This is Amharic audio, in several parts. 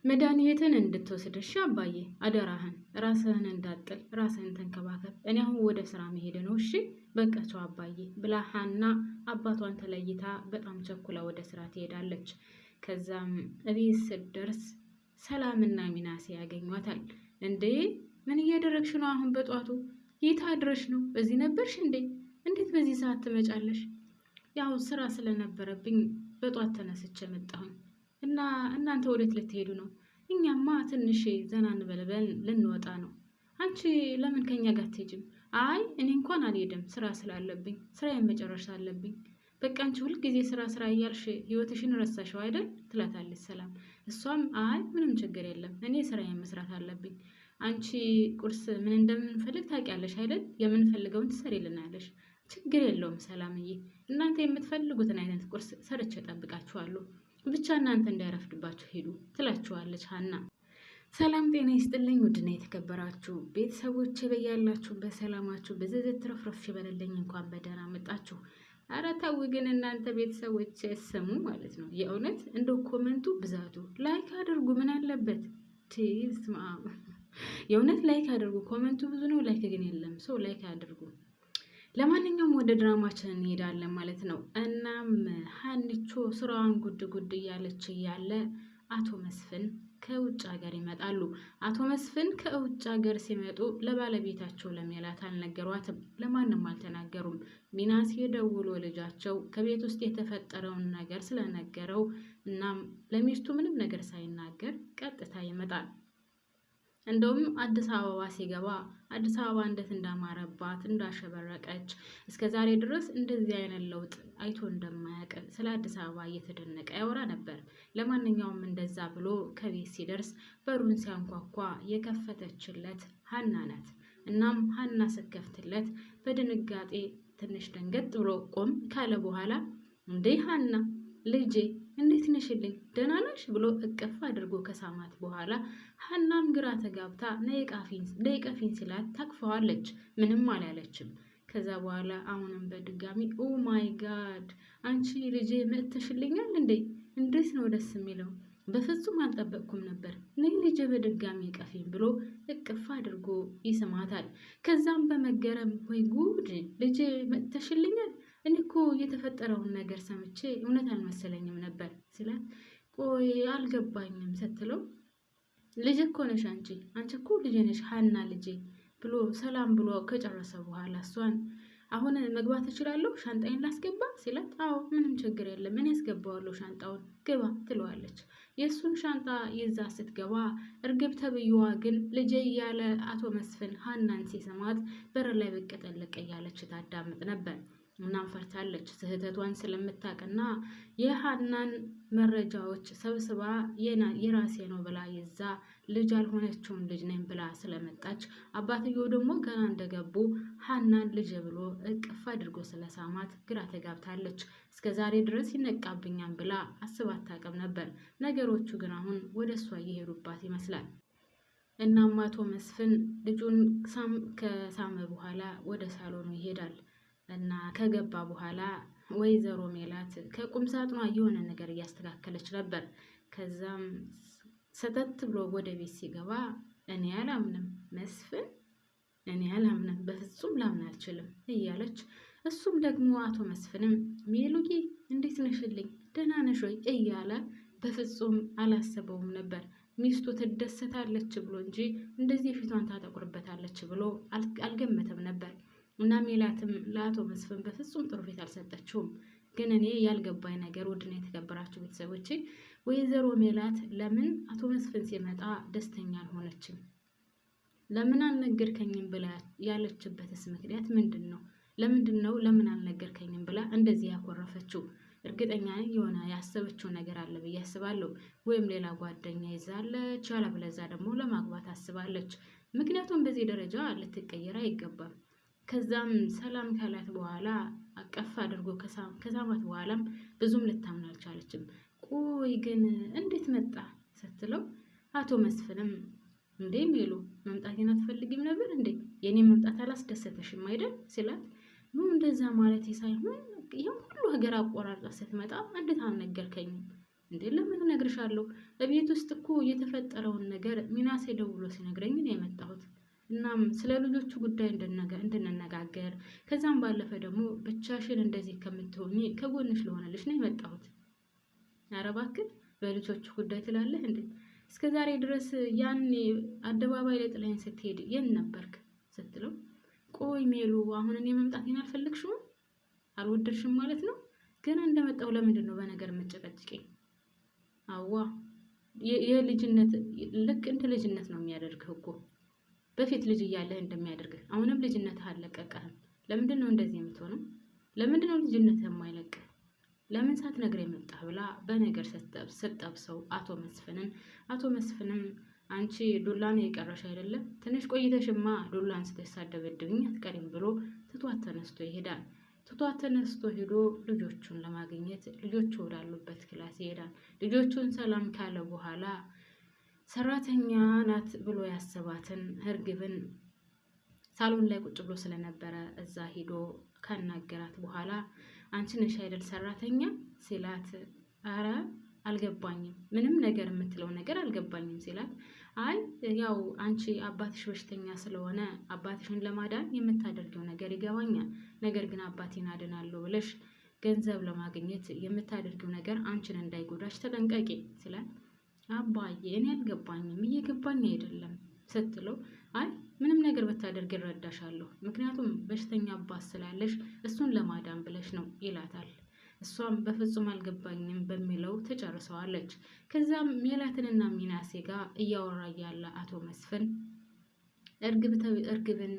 መድኃኒትን እንድትወስድ እሺ አባዬ፣ አደራህን። ራስህን እንዳጥል፣ ራስህን ተንከባከብ። እኔ አሁን ወደ ስራ መሄድ ነው እሺ። በቃ ቻው አባዬ ብላ ሀና አባቷን ተለይታ በጣም ቸኩላ ወደ ስራ ትሄዳለች። ከዛም እቤት ስትደርስ ሰላምና ሚናሴ ያገኟታል። እንዴ ምን እያደረግሽ ነው አሁን በጧቱ? የት አድረሽ ነው? እዚህ ነበርሽ እንዴ? እንዴት በዚህ ሰዓት ትመጫለሽ? ያው ስራ ስለነበረብኝ በጧት ተነስቼ መጣሁኝ። እና እናንተ ወዴት ልትሄዱ ነው? እኛማ ትንሽ ዘና እንበልበል ልንወጣ ነው። አንቺ ለምን ከኛ ጋር አትሄጂም? አይ እኔ እንኳን አልሄድም፣ ስራ ስላለብኝ፣ ስራዬን መጨረስ አለብኝ። በቃ አንቺ ሁልጊዜ ስራ ስራ እያልሽ ህይወትሽን ረሳሽው አይደል? ትላታለች ሰላም። እሷም አይ ምንም ችግር የለም፣ እኔ ስራዬን መስራት አለብኝ። አንቺ ቁርስ ምን እንደምንፈልግ ታውቂያለሽ አይደል? የምንፈልገውን ትሰሪልናለሽ። ችግር የለውም ሰላምዬ፣ እናንተ የምትፈልጉትን አይነት ቁርስ ሰርቼ እጠብቃችኋለሁ። ብቻ እናንተ እንዳይረፍድባችሁ ሄዱ ትላችኋለች ሀና። ሰላም ጤና ይስጥልኝ ውድና የተከበራችሁ ቤተሰቦች በያላችሁ በሰላማችሁ ብዝዝት ትረፍረፍ ይበልልኝ። እንኳን በደህና መጣችሁ። ኧረ ተው ግን እናንተ ቤተሰቦች ስሙ ማለት ነው። የእውነት እንደ ኮመንቱ ብዛቱ ላይክ አድርጉ። ምን አለበት ትስማ። የእውነት ላይክ አድርጉ። ኮመንቱ ብዙ ነው፣ ላይክ ግን የለም። ሰው ላይክ አድርጉ። ለማንኛውም ወደ ድራማችን እንሄዳለን ማለት ነው። እናም ሀኒቾ ስራዋን ጉድ ጉድ እያለች እያለ አቶ መስፍን ከውጭ ሀገር ይመጣሉ። አቶ መስፍን ከውጭ ሀገር ሲመጡ ለባለቤታቸው ለሜላት አልነገሯትም፣ ለማንም አልተናገሩም። ሚናሴ ደውሎ ልጃቸው ከቤት ውስጥ የተፈጠረውን ነገር ስለነገረው እናም ለሚስቱ ምንም ነገር ሳይናገር ቀጥታ ይመጣል። እንደውም አዲስ አበባ ሲገባ አዲስ አበባ እንዴት እንዳማረባት እንዳሸበረቀች እስከ ዛሬ ድረስ እንደዚህ አይነት ለውጥ አይቶ እንደማያውቅ ስለ አዲስ አበባ እየተደነቀ ያወራ ነበር። ለማንኛውም እንደዛ ብሎ ከቤት ሲደርስ በሩን ሲያንኳኳ የከፈተችለት ሀና ናት። እናም ሀና ስትከፍትለት በድንጋጤ ትንሽ ደንገጥ ብሎ ቆም ካለ በኋላ እንዴ ሀና ልጄ እንዴት ነሽልኝ? ደህና ነሽ? ብሎ እቅፍ አድርጎ ከሳማት በኋላ ሀናም ግራ ተጋብታ ነይ ቀፊን ሲላት ታቅፈዋለች። ምንም አላለችም። ከዛ በኋላ አሁንም በድጋሚ ኦ ማይ ጋድ አንቺ ልጄ መጥተሽልኛል እንዴ? እንዴት ነው ደስ የሚለው! በፍጹም አልጠበቅኩም ነበር። ነይ ልጄ በድጋሚ ቀፊን ብሎ እቅፍ አድርጎ ይስማታል። ከዛም በመገረም ወይ ጉድ ልጄ መጥተሽልኛል፣ እኔ እኮ የተፈጠረውን ነገር ሰምቼ እውነት አልመሰለኝም ነበር ስላት፣ ቆይ አልገባኝም ስትለው፣ ልጅ እኮ ነሽ አንቺ እኮ ልጄ ነሽ ሀና ልጄ ብሎ ሰላም ብሎ ከጨረሰ በኋላ እሷን አሁን መግባት እችላለሁ ሻንጣዬን ላስገባ ሲላት፣ አዎ ምንም ችግር የለም እኔ ያስገባዋለሁ ሻንጣውን ግባ ትለዋለች። የእሱን ሻንጣ ይዛ ስትገባ እርግብ ተብዬዋ ግን ልጄ እያለ አቶ መስፍን ሀናን ሲሰማት በር ላይ ብቅ ጠልቅ እያለች ታዳምጥ ነበር። እናም ፈርታለች። ስህተቷን ስለምታውቅና የሀናን መረጃዎች ሰብስባ የራሴ ነው ብላ ይዛ ልጅ ያልሆነችውን ልጅ ነኝ ብላ ስለመጣች አባትየው ደግሞ ገና እንደገቡ ሀናን ልጅ ብሎ እቅፍ አድርጎ ስለሳማት ግራ ተጋብታለች። እስከ ዛሬ ድረስ ይነቃብኛል ብላ አስባ አታውቅም ነበር። ነገሮቹ ግን አሁን ወደ እሷ እየሄዱባት ይመስላል። እናም አቶ መስፍን ልጁን ከሳመ በኋላ ወደ ሳሎኑ ይሄዳል። እና ከገባ በኋላ ወይዘሮ ሜላት ከቁም ሳጥኗ የሆነ ነገር እያስተካከለች ነበር። ከዛም ሰተት ብሎ ወደ ቤት ሲገባ እኔ አላምንም መስፍን፣ እኔ አላምንም፣ በፍጹም ላምን አልችልም እያለች እሱም ደግሞ አቶ መስፍንም ሜሉዬ እንዴት ነሽልኝ ደህና ነሽ ወይ እያለ በፍጹም አላሰበውም ነበር። ሚስቱ ትደሰታለች ብሎ እንጂ እንደዚህ ፊቷን ታጠቁርበታለች ብሎ አልገመተም ነበር። እና ሜላትም ለአቶ መስፍን በፍጹም ጥሩ ፊት አልሰጠችውም። ግን እኔ ያልገባኝ ነገር ውድና የተከበራችሁ ቤተሰቦች ወይዘሮ ሜላት ለምን አቶ መስፍን ሲመጣ ደስተኛ አልሆነችም? ለምን አልነገርከኝም ብላ ያለችበትስ ምክንያት ምንድን ነው? ለምንድን ነው ለምን አልነገርከኝም ብላ እንደዚህ ያኮረፈችው? እርግጠኛ ነኝ የሆነ ያሰበችው ነገር አለ ብዬ አስባለሁ። ወይም ሌላ ጓደኛ ይዛለች፣ ያለበለዚያ ደግሞ ለማግባት አስባለች። ምክንያቱም በዚህ ደረጃ ልትቀየር አይገባም። ከዛም ሰላም ካላት በኋላ አቀፍ አድርጎ ከሳማት በኋላም ብዙም ልታምን አልቻለችም። ቆይ ግን እንዴት መጣ ስትለው አቶ መስፍንም እንዴ ሜሉ መምጣቴን አትፈልጊም ነበር እንዴ? የኔ መምጣት አላስደሰተሽም አይደል ሲላት፣ ነው እንደዛ ማለት ሳይሆን ይሄን ሁሉ ሀገር አቆራርጣ ስትመጣ እንዴት አልነገርከኝም? እንዴ ለምን እነግርሻለሁ? በቤት ውስጥ እኮ የተፈጠረውን ነገር ሚናሴ ደውሎ ሲነግረኝ ነው የመጣሁት። እናም ስለ ልጆቹ ጉዳይ እንድንነጋገር ከዛም ባለፈ ደግሞ ብቻሽን እንደዚህ ከምትሆኚ ከጎንሽ ልሆንልሽ ነው የመጣሁት። ኧረ እባክህ በልጆቹ ጉዳይ ትላለህ እንዴ? እስከ ዛሬ ድረስ ያኔ አደባባይ ላይ ጥላኝ ስትሄድ የት ነበርክ ስትለው፣ ቆይ ሜሉ አሁን እኔ መምጣቴን አልፈለግሽውም? አልወደድሽም ማለት ነው? ገና እንደመጣው ለምንድን ነው በነገር የምትጨቀጭቂኝ? አዋ የልጅነት ልክ እንደ ልጅነት ነው የሚያደርግህ እኮ በፊት ልጅ እያለህ እንደሚያደርግህ። አሁንም ልጅነትህ አልለቀቀህም። ለምንድን ነው እንደዚህ የምትሆነው? ለምንድን ነው ልጅነትህ የማይለቅህ? ለምን ሳትነግረኝ መጣህ ብላ በነገር ስትጠብሰው አቶ መስፍንም አንቺ ዱላን የቀረሽ አይደለም ትንሽ ቆይተሽማ ዱላን ስትሳደበድብኝ አትቀሪም ብሎ ትቷት ተነስቶ ይሄዳል። ትቷት ተነስቶ ሄዶ ልጆቹን ለማግኘት ልጆቹ ወዳሉበት ክላስ ይሄዳል። ልጆቹን ሰላም ካለ በኋላ ሰራተኛ ናት ብሎ ያሰባትን እርግብን ሳሎን ላይ ቁጭ ብሎ ስለነበረ እዛ ሄዶ ካናገራት በኋላ አንቺ ነሽ አይደል ሰራተኛ ሲላት፣ አረ አልገባኝም፣ ምንም ነገር የምትለው ነገር አልገባኝም ሲላት፣ አይ ያው አንቺ አባትሽ በሽተኛ ስለሆነ አባትሽን ለማዳን የምታደርገው ነገር ይገባኛል። ነገር ግን አባቴን አድናለሁ ብለሽ ገንዘብ ለማግኘት የምታደርገው ነገር አንቺን እንዳይጎዳሽ ተጠንቀቂ ሲላት፣ አባዬ እኔ አልገባኝም፣ እየገባኝ አይደለም ስትለው፣ አይ ምንም ነገር ብታደርግ እረዳሻለሁ፣ ምክንያቱም በሽተኛ አባት ስላለሽ እሱን ለማዳን ብለሽ ነው ይላታል። እሷም በፍጹም አልገባኝም በሚለው ትጨርሰዋለች። ከዛም ሜላትንና ሚናሴ ጋር እያወራ ያለ አቶ መስፍን እርግብን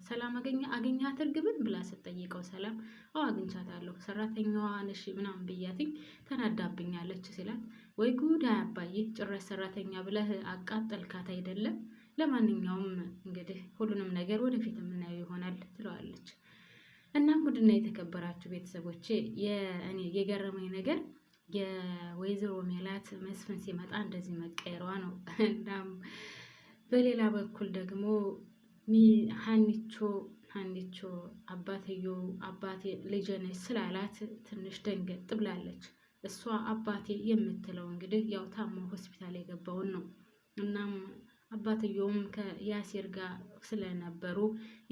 ሰላም አገኛት እርግብን ብላ ስትጠይቀው፣ ሰላም አዎ አግኝቻታለሁ፣ ሰራተኛዋ ነሽ ምናምን ብያትኝ ተናዳብኛለች ሲላት፣ ወይ ጉድ አባዬ ጭራሽ ሰራተኛ ብለህ አቃጠልካት አይደለም? ለማንኛውም እንግዲህ ሁሉንም ነገር ወደፊት የምናየው ይሆናል ትለዋለች። እና ውድና የተከበራችሁ ቤተሰቦቼ እኔ የገረመኝ ነገር የወይዘሮ ሜላት መስፍን ሲመጣ እንደዚህ መቀየሯ ነው። እናም በሌላ በኩል ደግሞ ሀኒቾ አባቴ ልጄ ነች ስላላት ትንሽ ደንገጥ ብላለች። እሷ አባቴ የምትለው እንግዲህ ያው ታሞ ሆስፒታል የገባውን ነው። እናም አባትየውም ከያሴር ጋር ስለነበሩ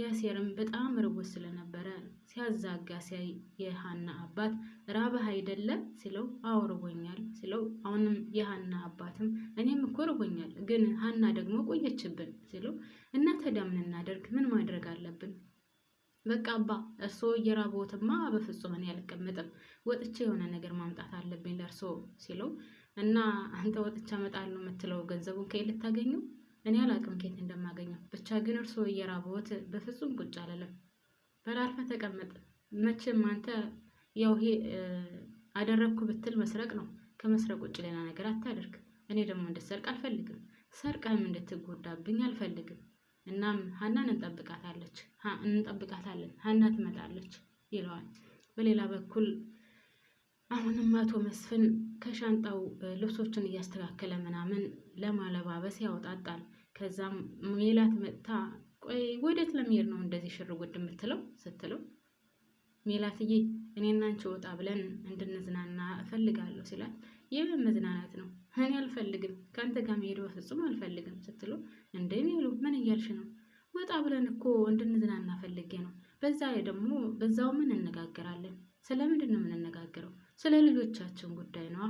ያሴርም በጣም ርቦት ስለነበረ ሲያዛጋ ሲያይ የሀና አባት ራበህ አይደለም ሲለው፣ አዎ ርቦኛል ሲለው፣ አሁንም የሀና አባትም እኔም እኮ ርቦኛል ግን ሀና ደግሞ ቆየችብን ሲለው፣ እና ታዲያ ምን እናደርግ? ምን ማድረግ አለብን? በቃ አባ እርስዎ እየራቦትማ በፍጹም እኔ አልቀመጥም፣ ወጥቼ የሆነ ነገር ማምጣት አለብኝ ለእርስዎ ሲለው፣ እና አንተ ወጥቼ አመጣለሁ የምትለው ገንዘቡን ከየት ልታገኘው? እኔ አላቅም ከየት እንደማገኘው፣ ብቻ ግን እርስዎ እየራቦት በፍጹም ቁጭ አልልም። በላልፈ ተቀመጥ። መቼም አንተ ያው ይሄ አደረግኩ ብትል መስረቅ ነው። ከመስረቅ ውጭ ሌላ ነገር አታደርግ። እኔ ደግሞ እንድትሰርቅ አልፈልግም፣ ሰርቃም እንድትጎዳብኝ አልፈልግም። እናም ሀናን እንጠብቃታለን፣ ሀና ትመጣለች ይለዋል። በሌላ በኩል አሁንም አቶ መስፍን ከሻንጣው ልብሶችን እያስተካከለ ምናምን ለማለባበስ ያወጣጣል። ከዛም ሜላት መጥታ ቆይ ወዴት ለመሄድ ነው እንደዚህ ሽር ጉድ የምትለው ስትለው፣ ሜላትዬ እኔና አንቺ ወጣ ብለን እንድንዝናና እፈልጋለሁ ሲላት፣ የምን መዝናናት ነው? እኔ አልፈልግም፣ ከአንተ ጋር መሄድ በፍጹም አልፈልግም ስትለው፣ እንደ ሜሉ ምን እያልሽ ነው? ወጣ ብለን እኮ እንድንዝናና ፈልጌ ነው። በዛ ላይ ደግሞ በዛው ምን እንነጋገራለን? ስለምንድን ነው የምንነጋገረው? ስለ ልጆቻችን ጉዳይ ነዋ።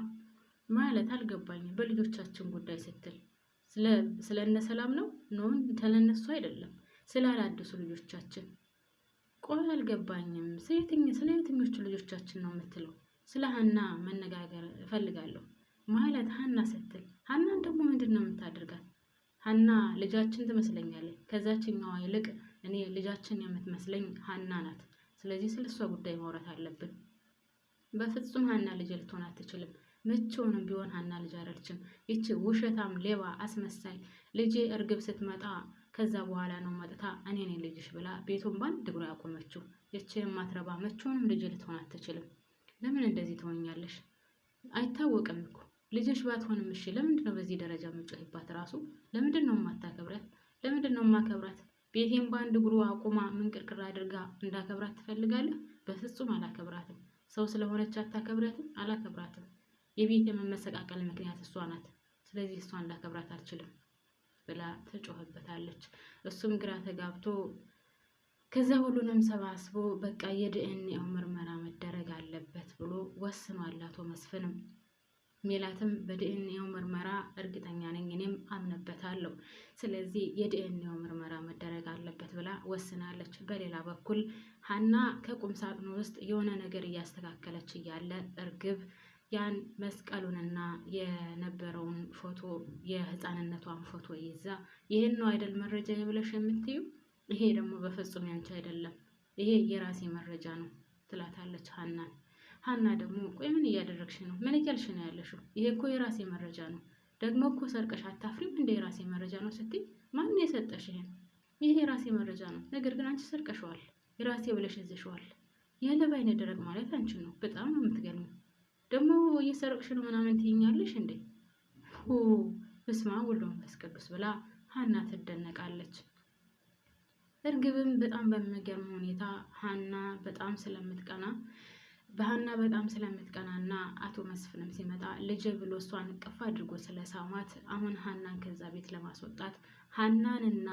ማለት አልገባኝም። በልጆቻችን ጉዳይ ስትል ስለ እነ ሰላም ነው? ኖን ስለነሱ አይደለም፣ ስለ አዳዲሱ ልጆቻችን። ቆይ አልገባኝም። ስለ የትኞቹ ልጆቻችን ነው የምትለው? ስለ ሀና መነጋገር እፈልጋለሁ። ማለት ሀና ስትል ሀናን ደግሞ ምንድን ነው የምታደርጋት? ሀና ልጃችን ትመስለኛለች። ከዛችኛዋ ይልቅ እኔ ልጃችን የምትመስለኝ ሀና ናት። ስለዚህ ስለ እሷ ጉዳይ ማውራት አለብን። በፍጹም ሀና ልጅ ልትሆን አትችልም። መቼውንም ቢሆን ሀና ልጅ አይደለችም። ይቺ ውሸታም፣ ሌባ፣ አስመሳይ ልጄ እርግብ ስትመጣ ከዛ በኋላ ነው መጥታ እኔ ነኝ ልጅሽ ብላ ቤቱን በአንድ እግሯ ያቆመችው። ይቺ የማትረባ መቼውንም ልጅ ልትሆን አትችልም። ለምን እንደዚህ ትሆኛለሽ? አይታወቅም እኮ ልጅሽ ባትሆንም እሺ፣ ለምንድን ነው በዚህ ደረጃ የምጮህባት? ራሱ ለምንድን ነው የማታከብራት? ለምንድን ነው የማከብራት? ቤቴን በአንድ እግሩ አቁማ ምንቅርቅር አድርጋ እንዳከብራት ትፈልጋለህ? በፍጹም አላከብራትም። ሰው ስለሆነች አታከብራትም? አላከብራትም። የቤት የመመሰቃቀል ምክንያት እሷ ናት። ስለዚህ እሷን ላከብራት አልችልም ብላ ትጮህበታለች። እሱም ግራ ተጋብቶ ከዛ ሁሉንም ሰባስቦ በቃ የዲኤንኤው ምርመራ መደረግ አለበት ብሎ ወስኗል አቶ መስፍንም። ሜላትም በዲኤንኤው ምርመራ እርግጠኛ ነኝ እኔም አምነበታለሁ፣ ስለዚህ የዲኤንኤው ምርመራ መደረግ አለበት ብላ ወስናለች። በሌላ በኩል ሀና ከቁም ሳጥኑ ውስጥ የሆነ ነገር እያስተካከለች እያለ እርግብ ያን መስቀሉንና የነበረውን ፎቶ የህፃንነቷን ፎቶ ይዛ ይህን ነው አይደል መረጃ ብለሽ የምትዩ? ይሄ ደግሞ በፍጹም ያንቺ አይደለም፣ ይሄ የራሴ መረጃ ነው ትላታለች ሀናን። ሀና ደግሞ ቆይ ምን እያደረግሽ ነው? ምን እያልሽ ነው ያለሽው? ይሄ እኮ የራሴ መረጃ ነው። ደግሞ እኮ ሰርቀሽ አታፍሪም እንደ የራሴ መረጃ ነው ስትይ ማን የሰጠሽ ይሄን? ይሄ የራሴ መረጃ ነው፣ ነገር ግን አንቺ ሰርቀሽዋል፣ የራሴ ብለሽ ይዘሽዋል። የለባ አይነ ደረቅ ማለት አንቺ ነው። በጣም ነው የምትገርሚው። ደግሞ እየሰረቅሽ ነው ምናምን ትይኛለሽ እንዴ? ኦ በስመ አብ ወወልድ ወመንፈስ ቅዱስ ብላ ሀና ትደነቃለች። እርግብም በጣም በሚገርም ሁኔታ ሀና በጣም ስለምትቀና እና አቶ መስፍንም ሲመጣ ልጅ ብሎ እሷን እቅፍ አድርጎ ስለሳማት አሁን ሀናን ከዛ ቤት ለማስወጣት ሀናንና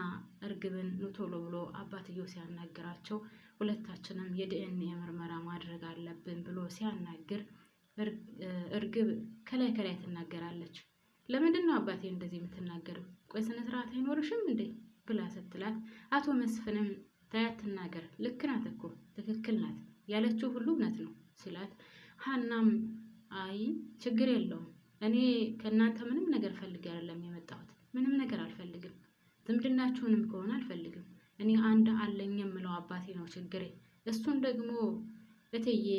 እርግብን ቶሎ ብሎ አባትየው ሲያናግራቸው ሁለታችንም የዲኤንኤ ምርመራ ማድረግ አለብን ብሎ ሲያናግር እርግብ ከላይ ትናገራለች። ለምንድን ነው አባቴ እንደዚህ የምትናገረው? ቆይ ስነ ስርዓት አይኖርሽም እንዴ ብላ ስትላት አቶ መስፍንም ታያት ትናገር፣ ልክ ናት እኮ ትክክል ናት፣ ያለችው ሁሉ እውነት ነው ሲላት ሀናም አይ ችግር የለውም እኔ ከእናንተ ምንም ነገር ፈልጌ አይደለም የመጣሁት፣ ምንም ነገር አልፈልግም፣ ዝምድናችሁንም ከሆነ አልፈልግም። እኔ አንድ አለኝ የምለው አባቴ ነው ችግሬ፣ እሱን ደግሞ እትዬ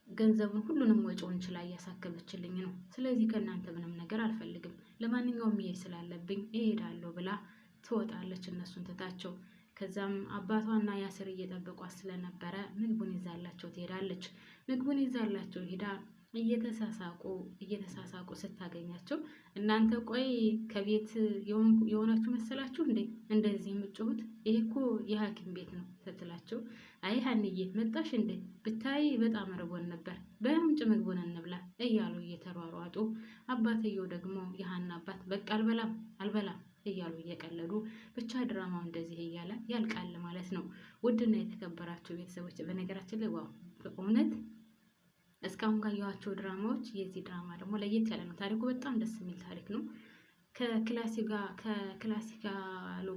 ገንዘቡን ሁሉንም ወጪውን ችላ እያሳከመችልኝ ነው። ስለዚህ ከእናንተ ምንም ነገር አልፈልግም፣ ለማንኛውም መሄድ ስላለብኝ እሄዳለሁ ብላ ትወጣለች እነሱን ትታቸው። ከዛም አባቷና ያስር እየጠበቋት ስለነበረ ምግቡን ይዛላቸው ትሄዳለች። ምግቡን ይዛላቸው ሄዳ እየተሳሳቁ ስታገኛቸው እናንተ ቆይ ከቤት የሆናችሁ መሰላችሁ እንዴ እንደዚህ የምትጮሁት? ይሄ እኮ የሐኪም ቤት ነው ስትላቸው አይ ሀንዬ መጣሽ እንዴ? ብታይ በጣም ርቦን ነበር፣ በምንጭ ምግቡን እንብላ እያሉ እየተሯሯጡ አባትየው ደግሞ የሀና አባት በቃ አልበላም እያሉ እየቀለዱ ብቻ ድራማው እንደዚህ እያለ ያልቃል ማለት ነው። ውድና የተከበራችሁ ቤተሰቦች በነገራችን ላይ ዋው በእውነት እስካሁን ካየኋቸው ድራማዎች የዚህ ድራማ ደግሞ ለየት ያለ ነው። ታሪኩ በጣም ደስ የሚል ታሪክ ነው። ከክላሲካሉ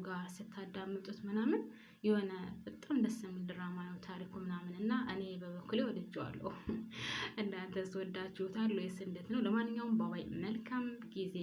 ጋር ስታዳምጡት ምናምን የሆነ በጣም ደስ የሚል ድራማ ነው ታሪኩ ምናምን እና እኔ በበኩሌ ወድጄዋለሁ። እናንተስ ወዳችሁታል ወይስ እንዴት ነው? ለማንኛውም ባባይ መልካም ጊዜ